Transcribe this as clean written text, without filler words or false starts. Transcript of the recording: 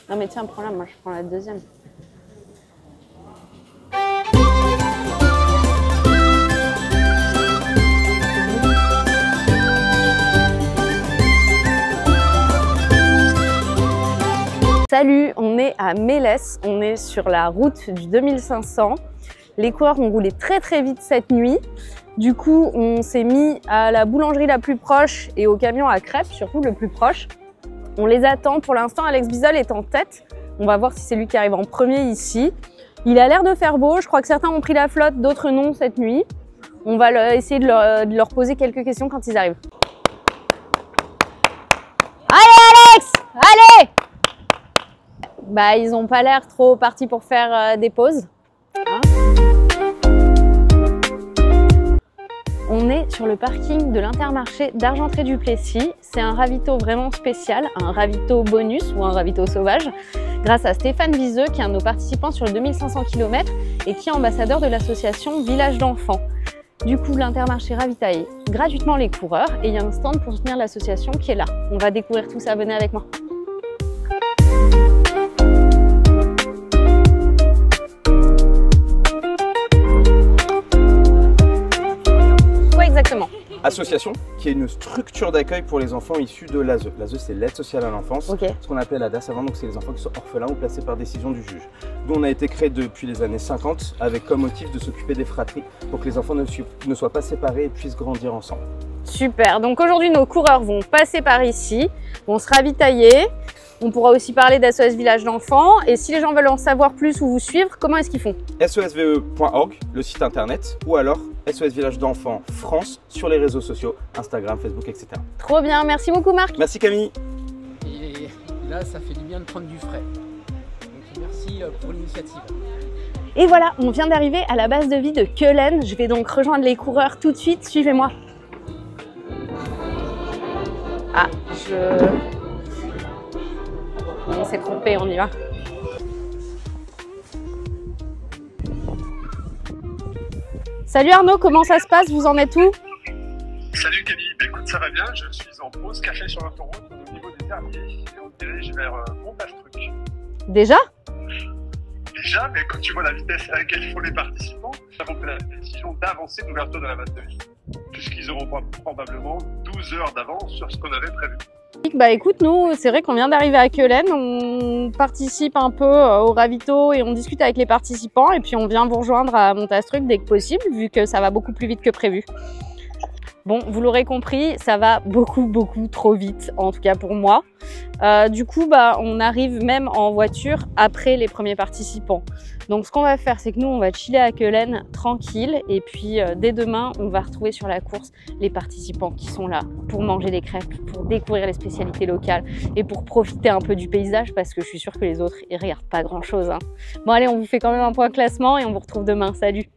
Non mais tiens, prends-la, moi je prends la deuxième. Salut, on est à Mélès, on est sur la route du 2500. Les coureurs ont roulé très vite cette nuit. Du coup, on s'est mis à la boulangerie la plus proche et au camion à crêpes, surtout le plus proche. On les attend. Pour l'instant, Alex Bizol est en tête. On va voir si c'est lui qui arrive en premier ici. Il a l'air de faire beau. Je crois que certains ont pris la flotte, d'autres non cette nuit. On va essayer de leur poser quelques questions quand ils arrivent. Allez Alex! Allez! Bah, ils n'ont pas l'air trop partis pour faire des pauses. Hein? On est sur le parking de l'Intermarché d'Argentré-du-Plessis. C'est un ravito vraiment spécial, un ravito bonus ou un ravito sauvage, grâce à Stéphane Viseux, qui est un de nos participants sur le 2500 km et qui est ambassadeur de l'association Village d'Enfants. Du coup, l'Intermarché ravitaille gratuitement les coureurs et il y a un stand pour soutenir l'association qui est là. On va découvrir tout ça, venez avec moi. Exactement. Association, qui est une structure d'accueil pour les enfants issus de l'ASE. L'ASE, c'est l'aide sociale à l'enfance, ce qu'on appelle ADAS avant, donc c'est les enfants qui sont orphelins ou placés par décision du juge. Dont on a été créé depuis les années 50 avec comme motif de s'occuper des fratries pour que les enfants ne soient pas séparés et puissent grandir ensemble. Super, donc aujourd'hui nos coureurs vont passer par ici, vont se ravitailler. On pourra aussi parler d'SOS Village d'Enfants. Et si les gens veulent en savoir plus ou vous suivre, comment est-ce qu'ils font? SOSVE.org, le site internet, ou alors SOS Village d'Enfants France sur les réseaux sociaux, Instagram, Facebook, etc. Trop bien, merci beaucoup Marc. Merci Camille. Et là, ça fait du bien de prendre du frais. Donc merci pour l'initiative. Et voilà, on vient d'arriver à la base de vie de Keulen. Je vais donc rejoindre les coureurs tout de suite, suivez-moi. Ah, on s'est trompé, on y va. Salut Arnaud, comment ça se passe? Vous en êtes où? Salut Camille, écoute, ça va bien, je suis en pause café sur l'autoroute au niveau des Termiers et on se dirige vers Montastruc. Déjà? Déjà, mais quand tu vois la vitesse à laquelle font les participants, nous avons pris la décision d'avancer l'ouverture de la base de vie, puisqu'ils auront probablement 12 heures d'avance sur ce qu'on avait prévu. Bah écoute, nous, c'est vrai qu'on vient d'arriver à Keulen, on participe un peu au ravito et on discute avec les participants et puis on vient vous rejoindre à Montastruc dès que possible, vu que ça va beaucoup plus vite que prévu. Bon, vous l'aurez compris, ça va beaucoup trop vite, en tout cas pour moi. Du coup, bah, on arrive même en voiture après les premiers participants. Donc ce qu'on va faire, c'est que nous, on va chiller à Keulen tranquille. Et puis dès demain, on va retrouver sur la course les participants qui sont là pour manger des crêpes, pour découvrir les spécialités locales et pour profiter un peu du paysage parce que je suis sûre que les autres, ils regardent pas grand-chose. Hein. Bon allez, on vous fait quand même un point classement et on vous retrouve demain. Salut!